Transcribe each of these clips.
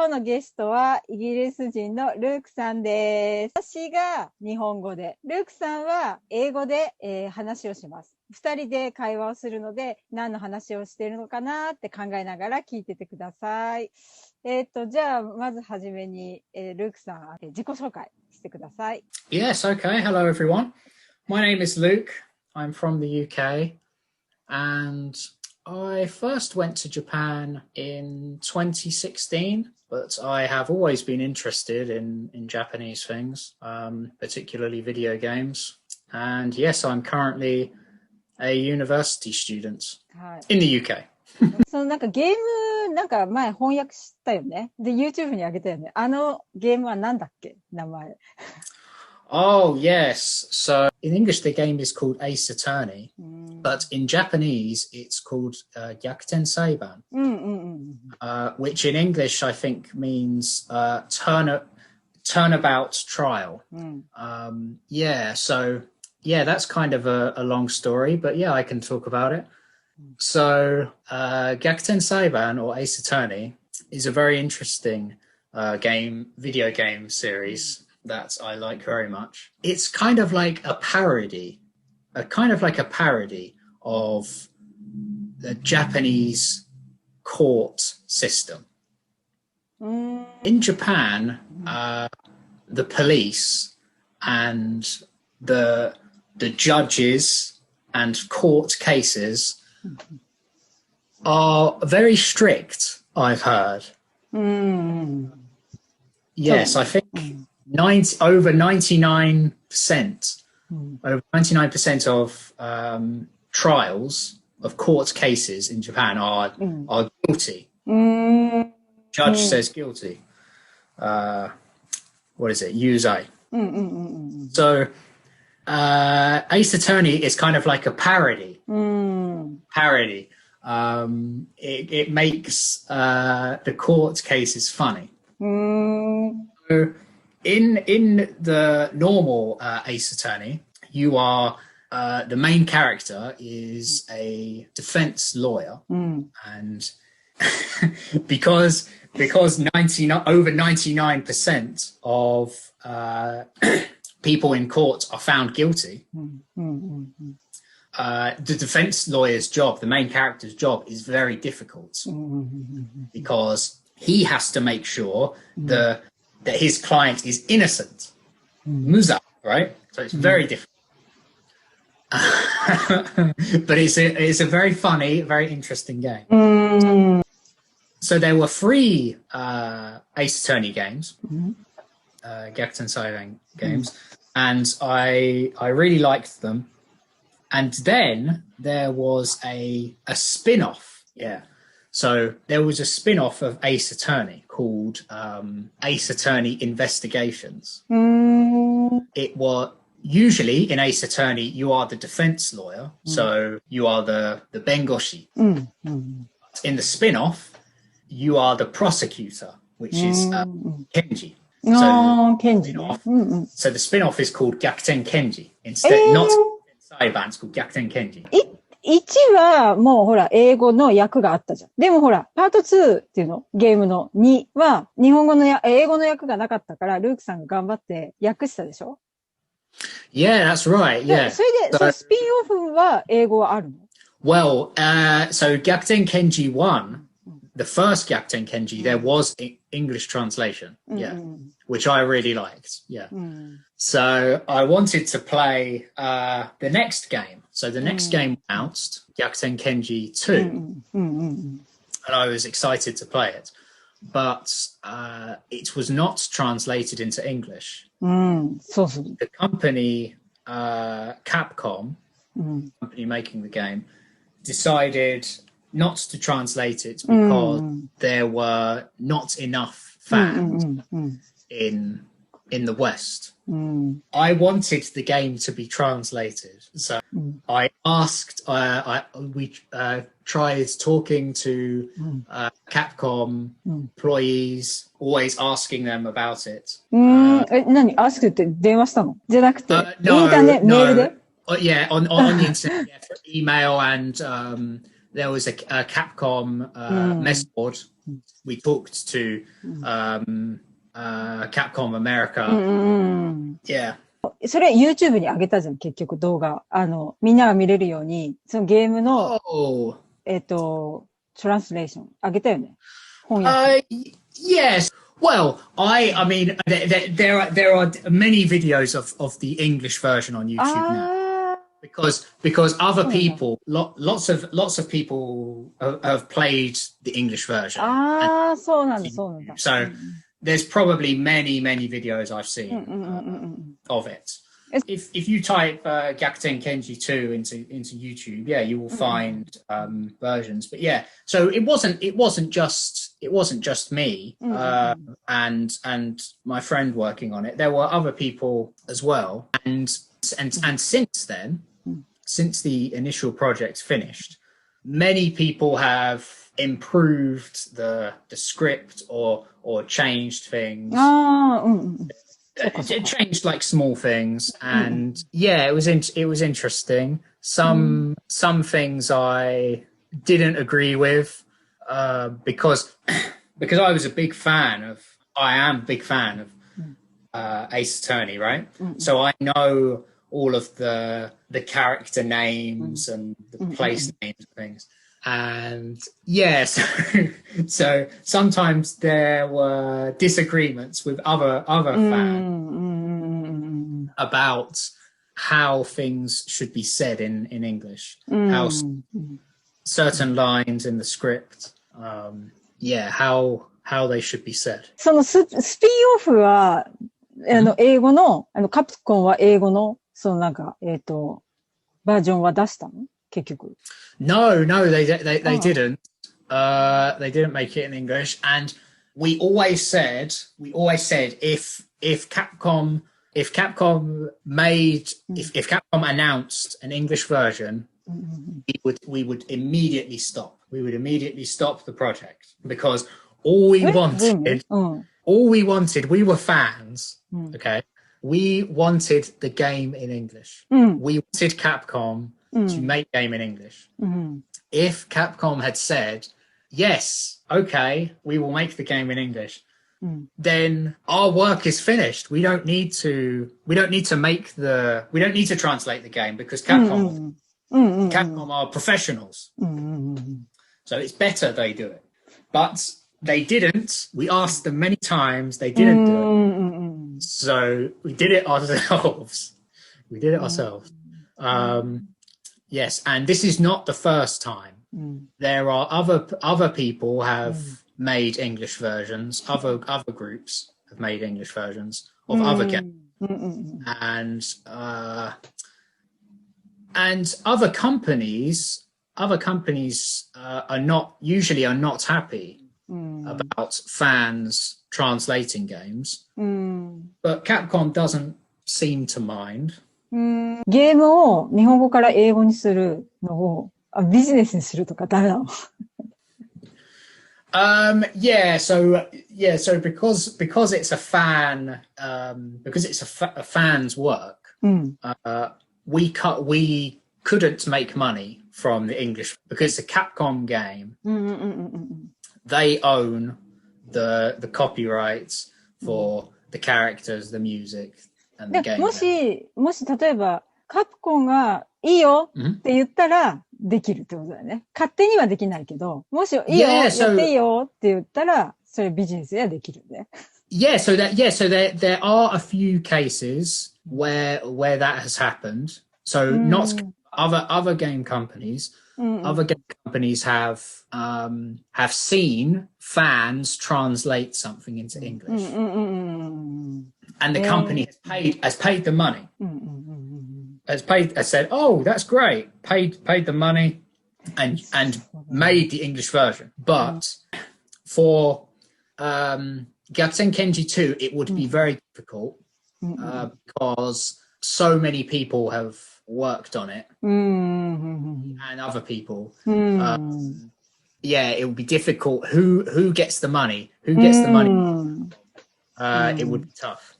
今日のゲストはイギリス人のルークさんです。私が日本語で、ルークさんは英語で、話をします。二人で会話をするので、何の話をしているのかなって考えながら聞いててください。じゃあ、まずはじめに、ルークさん、自己紹介してください。Yes, okay. Hello, everyone. My name is Luke. I'm from the UK. And I first went to Japan in 2016, but I have always been interested in Japanese things, particularly video games. And yes, I'm currently a university student in the UK. そのなんかゲーム、なんか前翻訳したよね。で、YouTube に上げたよね。あのゲームはなんだっけ名前。Oh, yes. So in English, the game is called Ace Attorney, but in Japanese, it's called Gyakuten Seiban, which in English, I think, means turnabout trial. Yeah, that's kind of a long story, but yeah, I can talk about it. So Gyakuten Seiban, or Ace Attorney, is a very interesting video game series that I like very much. It's kind of like a parody of the Japanese court system. In Japan, the police and the judges and court cases are very strict, I've heard. Yes, I think over 99% of trials of court cases in Japan are guilty. Judge says guilty. What is it? Yuzai. So Ace Attorney is kind of like a parody. It makes the court cases funny. So in the normal Ace Attorney, you are the main character is a defense lawyer, and because over 99% of people in court are found guilty, the defense lawyer's job, the main character's job, is very difficult because he has to make sure that his client is innocent. Muza, right? So it's very difficult. But it's a very funny, very interesting game. So there were 3 Ace Attorney games, Gyakuten Seiban games, and I really liked them. And then there was a spin-off, So there was a spin-off of Ace Attorney called Ace Attorney Investigations. It was usually in Ace Attorney, you are the defense lawyer, so you are the bengoshi. In the spin-off, you are the prosecutor, which is Kenji. So the spin-off is called Gyakuten Kenji instead, not Seiban, it's called Gyakuten Kenji. 1はもうほら英語の訳があったじゃん。でもほらパート2っていうのゲームの2は日本語の英語の訳がなかったからルークさんが頑張って訳したでしょ Yeah, that's right. Yeah. それで、そのスピンオフは英語はあるの Well, so Gyakuten Kenji 1, the first Gyakuten Kenji, there was English translation, which I really liked. So I wanted to play the next game. So the next game announced, Gyakuten Kenji 2, and I was excited to play it. But it was not translated into English. The company, Capcom, company making the game, decided not to translate it because there were not enough fans in the West. I wanted the game to be translated, so I asked. We tried talking to Capcom employees, always asking them about it. 何 ask って電話したのじゃなくて、インターネット、メールで Yeah, on the internet, email, and there was a Capcom message board we talked to Capcom America. Yeah. それ YouTube に上げたじゃん、結局動画。みんなが見れるように、そのゲームの、トランスレーション上げたよね。翻訳。Yes. Well, I mean, there are many videos of the English version on YouTube now. Because other people, lots of people have played the English version. そうなんだ、そうなんだ。So there's probably many videos I've seen of it. If you type Gyakuten Kenji 2 into YouTube, yeah, you will find versions. But yeah, so it wasn't just me and my friend working on it. There were other people as well. And since then, since the initial project finished, many people have improved the script or changed things. It changed like small things, and yeah, it was interesting. Some things I didn't agree with because I was a big fan of. I am a big fan of Ace Attorney, right? So I know all of the character names and the place names and things. And yeah, so sometimes there were disagreements with other fans about how things should be said in English, how certain lines in the script, how they should be said. そのスピンオフは、英語の、カプコンは英語の、そのなんか、バージョンは出したの結局。No, they didn't. They didn't make it in English, and we always said if Capcom announced an English version, we would immediately stop. We would immediately stop the project because all we wanted, we were fans, okay? We wanted the game in English. We wanted Capcom to make game in English. If Capcom had said, yes, okay, we will make the game in English, then our work is finished. We don't need to translate the game because Capcom are professionals. So it's better they do it. But they didn't. We asked them many times. They didn't do it. So we did it ourselves. Yes, and this is not the first time. There are other people have made English versions. Other groups have made English versions of other games, and other companies are not happy about fans translating games, but Capcom doesn't seem to mind. ゲームを日本語から英語にするのをビジネスにするとかダメなのso because it's a fan, because it's a fan's work, we couldn't make money from the English because it's a Capcom game. They own the copyrights for the characters, the music, and the game. もし例えばカプコンがいいよって言ったらできるってことだよね。勝手にはできないけど、もしいいよ、やっていいよって言ったら、それビジネスではできるね。So there are a few cases where that has happened. So not other game companies. Other game companies have seen fans translate something into English, and the company has paid the money. Has said, oh, that's great. Paid the money and made the English version. But for Gyakuten Kenji 2, it would be very difficult because so many people have worked on it and other people. It would be difficult. Who gets the money? It would be tough.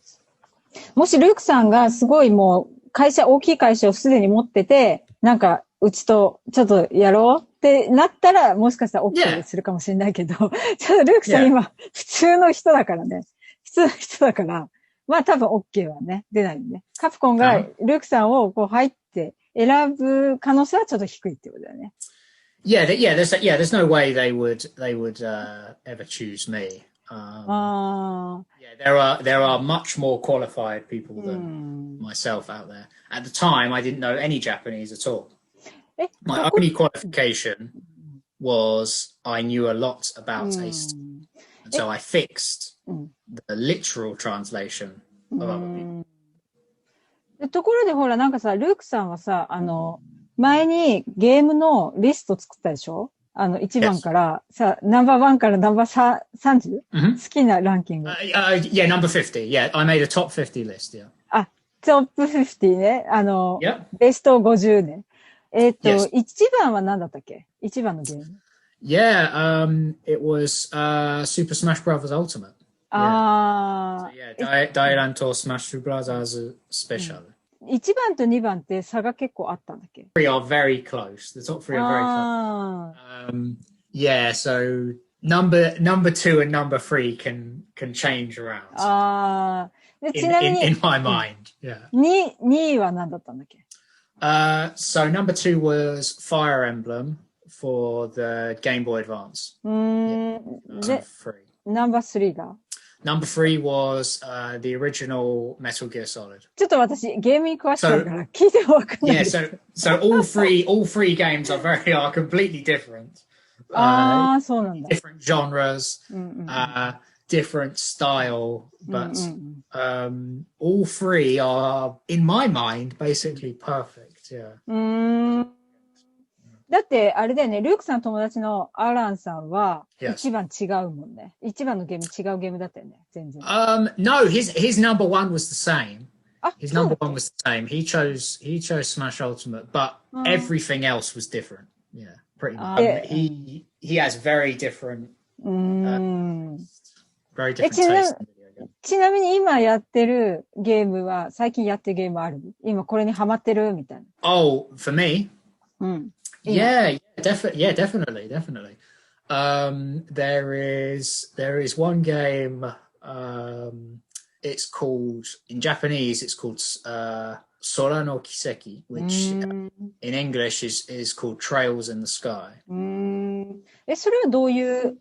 もしルークさんがすごいもう大きい会社をすでに持ってて、なんかうちとちょっとやろうってなったら、もしかしたら OK するかもしれないけど、ちょっとルークさん今、普通の人だからね。普通の人だから、まあ多分 OK はね、出ないよね。カプコンがルークさんをこう入って選ぶ可能性はちょっと低いってことだよね。There's no way they would ever choose me. There are much more qualified people than myself out there. At the time, I didn't know any Japanese at all. My only qualification was I knew a lot about taste. And so I fixed the literal translation of other people. ところでほら、なんかさ、ルークさんはさ、前にゲームのリスト作ったでしょ1番からさ、ナンバー1からナンバー30? 好きなランキング。Yeah, number 50. Yeah, I made a top 50 list, yeah. あ、トップ50ね。ベスト50ね。1番は何だったっけ ?1 番のゲーム。Yeah, it was Super Smash Bros. Ultimate. Dairanto Smash Bros. Special. 1番と2番って差が結構あったんだっけ Three are very close. The top three are very close. Yeah, so number 2 and number 3 can change around. ちなみに in my mind, yeah. 2位は何だったんだっけ So number 2 was Fire Emblem for the Game Boy Advance. Number 3がNumber 3 was the original Metal Gear Solid. ちょっと私ゲームに詳しいから聞いてもわかんない。Yeah, so all three games are completely different. そうなんだ。Different genres, different style, but all three are, in my mind, basically perfect. Yeah. だって、あれだよね、ルークさんの友達のアランさんは、一番違うもんね。一番のゲーム違うゲームだったよね、全然。No, his number 1 was the same. His number 1 was the same. He chose Smash Ultimate, but everything else was different. Yeah, pretty much. He has very different taste. ちなみに今やってるゲームは、最近やってるゲームある？今これにハマってるみたいな。Oh, for me? Yeah, definitely. There is one game. It's called, in Japanese, it's called Sora no Kiseki, which in English is called Trails in the Sky. それはどういう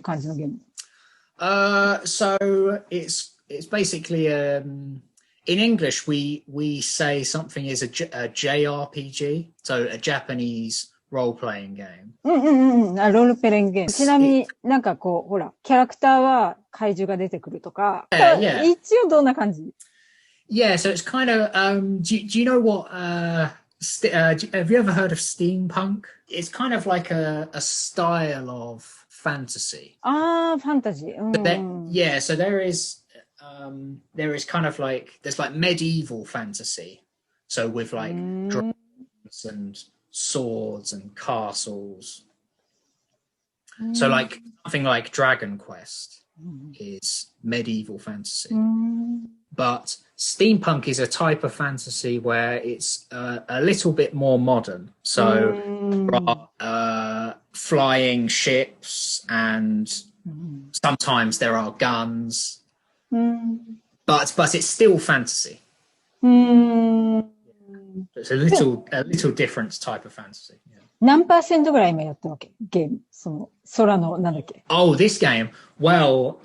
感じのゲーム？So it's basically in English we say something is a JRPG, so a Japanese role-playing game. ロールプレイングゲーム。ちなみになんかこうほらキャラクターは怪獣が出てくるとか。一応どんな感じ？ Yeah, so it's kind of do you know what have you ever heard of steampunk? It's kind of like a style of fantasy. ファンタジー。So there is kind of like there's like medieval fantasy. So with like dragons and swords and castles. So like something like Dragon Quest is medieval fantasy. But steampunk is a type of fantasy where it's a little bit more modern. So there are flying ships and sometimes there are guns. But it's still fantasy. It's a little different type of fantasy. Yeah. 何%ぐらい今やってるわけゲーム。その、空の、なんだっけ Oh, this game. Well,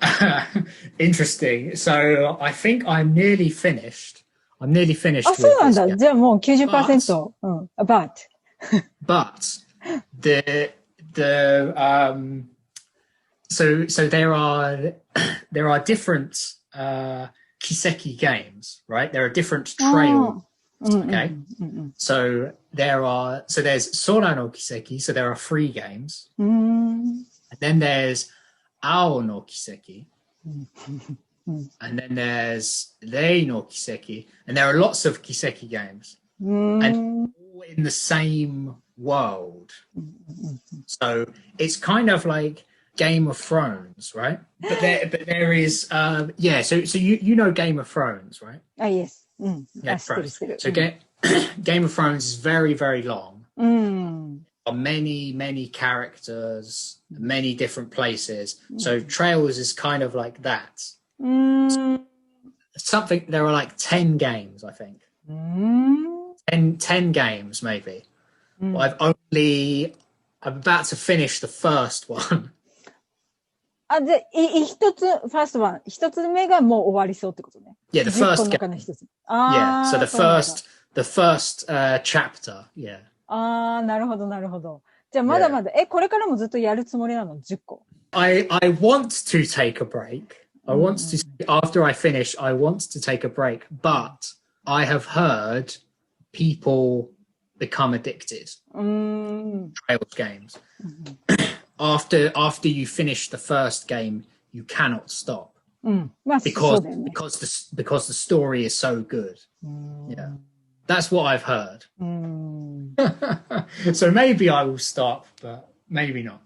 interesting. So, I think I'm nearly finished. I'm nearly finished with this game. そうなんだ。じゃあもう 90%。But so there are different kiseki games, right? There are different trails. Okay. So there's Sora no Kiseki, so there are 3 games. And then there's Ao no Kiseki. And then there's Rei no Kiseki. And there are lots of Kiseki games. And all in the same world. So it's kind of like Game of Thrones, right? But there is so you know Game of Thrones, right? Yes. Yeah, so Game of Thrones is very, very long. Mm. Many characters, many different places. So Trails is kind of like that. Something, there are like 10 games, I think. 10 games, maybe. But I'm about to finish the first one. あ、で、一つ、ファーストワン。一つ目がもう終わりそうってことね。Yeah, the 10個 first の game. 中の一つ。Yeah, あ so あ、そうなんだ。the first chapter, yeah. ああ、なるほど、なるほど。じゃあまだまだ、これからもずっとやるつもりなの ?10 個。I want to take a break. I want to, after I finish, I want to take a break. But I have heard people become addicted. Trails games. After you finish the first game, you cannot stop. まあ、そうだよね。because the story is so good. Yeah. That's what I've heard. So maybe I will stop, but maybe not.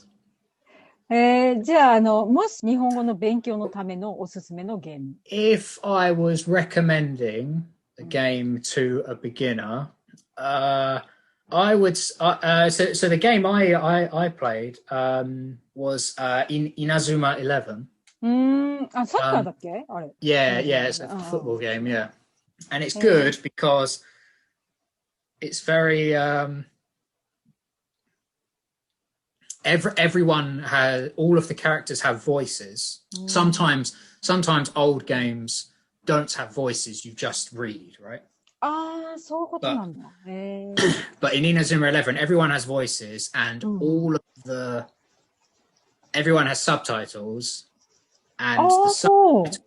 じゃあ、もし日本語の勉強のためのおすすめのゲーム。If I was recommending a game to a beginner, I would. So the game I played was in Inazuma 11. あ、サッカーだっけあれ。Yeah, it's a football game, yeah. And it's good because it's very everyone has, all of the characters have voices. Sometimes old games don't have voices, you just read, right? ああ、そういうことなんだ。But in Inazuma 11, everyone has voices and everyone has subtitles, and the subtitles,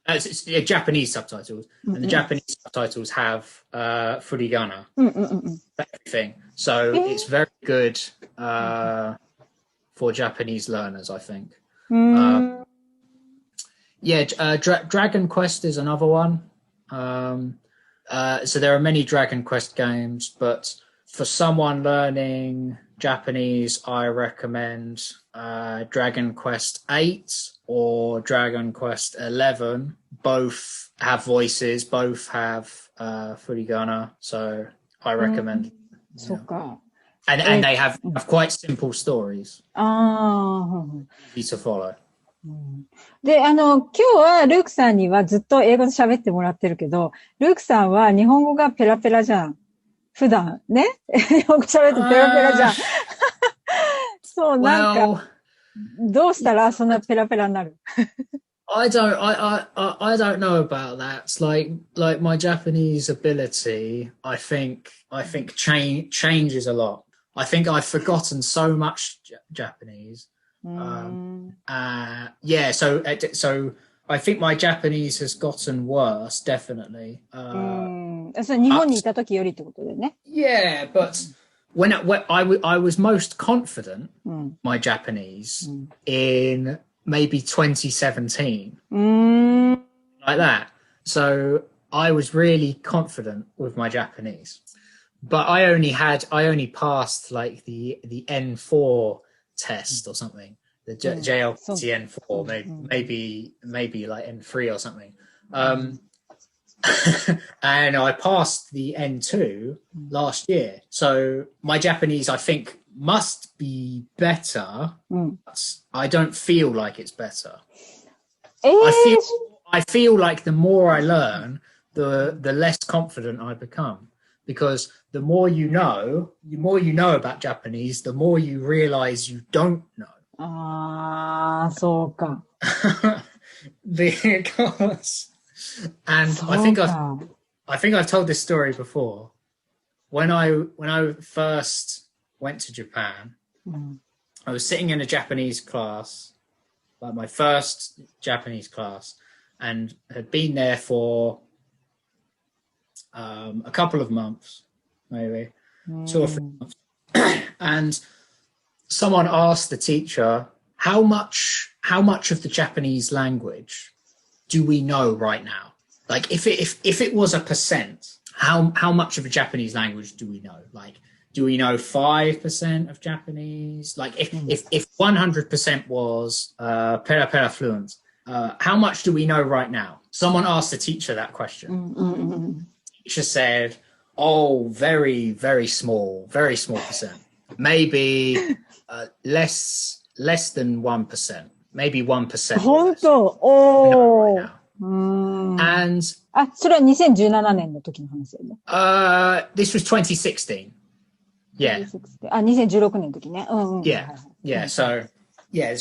it's Japanese subtitles, and the Japanese subtitles have furigana for everything. So it's very good for Japanese learners, I think. Dragon Quest is another one. So there are many Dragon Quest games, but for someone learning Japanese, I recommend Dragon Quest 8 or Dragon Quest 11. Both have voices, both have furigana, so I recommend. そっか。And they have quite simple stories. Easy to follow. で、今日はルークさんにはずっと英語で喋ってもらってるけど、ルークさんは日本語がペラペラじゃん。普段ね。日本語喋ってペラペラじゃん。そう、なんか、どうしたらそんなペラペラになるI don't know about that. It's like my Japanese ability, I think changes a lot. I think I've forgotten so much Japanese. So I think my Japanese has gotten worse, definitely. それ日本にいた時よりってことだよね。Yeah, but when I was most confident, my Japanese in maybe 2017, like that. So I was really confident with my Japanese, but I only passed like the N4 test or something, the JLPT N4, maybe like N3 or something. And I passed the N2 last year. So my Japanese, I think, must be better. But I don't feel like it's better. I feel like the more I learn, the less confident I become. Because the more you know about Japanese, the more you realize you don't know. ああ、そうか。Because, and I think I've told this story before. When I first went to Japan, I was sitting in a Japanese class, like my first Japanese class, and had been there for a couple of months, maybe 2 or 3 months. And someone asked the teacher, how much of the Japanese language do we know right now? Like if it was a percent, how much of the Japanese language do we know? Like, do we know 5% of Japanese? Like if 100% was pera pera fluent, how much do we know right now? Someone asked the teacher that question. Teacher said, Oh, very, very small percent. Maybe less than 1%. Maybe 1%. 本当 No, お right ー。And あ、それは2017年の時の話だよね。this was 2016. Yeah. あ、2016年の時ね。Yeah. Yeah. So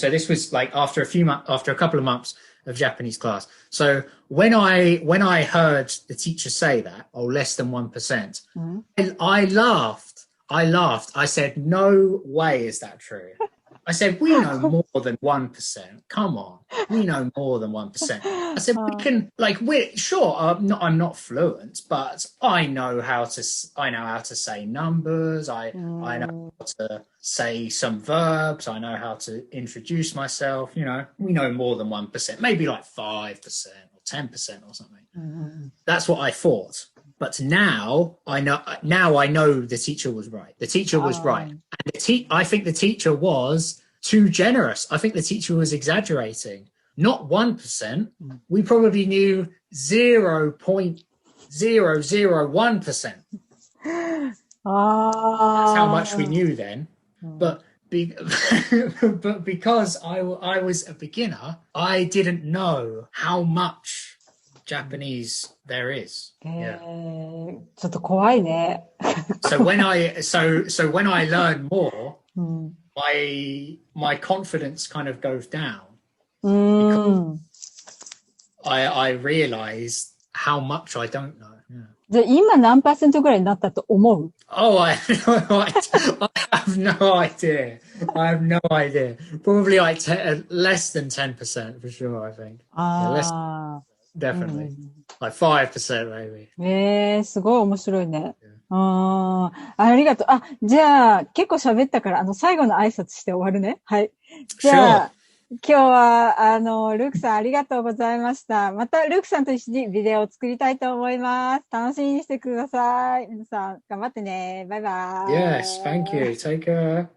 this was like after a couple of months of Japanese class. So when I heard the teacher say that, less than 1%, I laughed. I said, no way is that true. I said, we know more than 1%. Come on. We know more than 1%. I said, we can, like, I'm not fluent, but I know how to say numbers. I know how to say some verbs. I know how to introduce myself. You know, we know more than 1%, maybe like 5% or 10% or something. That's what I thought. But now I know the teacher was right. The teacher was right. And I think the teacher was too generous. I think the teacher was exaggerating. Not 1%. We probably knew 0.001%. That's how much we knew then. But because I was a beginner, I didn't know how much Japanese there is. Yeah. ちょっと怖いね。So when I learn more, my confidence kind of goes down. I realize how much I don't know. Yeah. じゃあ今何%ぐらいになったと思う？ Oh, I have no idea. I have no idea. Probably like less than 10% for sure, I think. Yeah, definitely. Like 5% maybe. すごい面白いね。ありがとう。じゃあ、結構喋ったから、最後の挨拶して終わるね。はい。じゃあ、今日は、ルークさんありがとうございました。また、ルークさんと一緒にビデオを作りたいと思います。楽しみにしてください。皆さん、頑張ってね。バイバイ。Yes, thank you. Take care.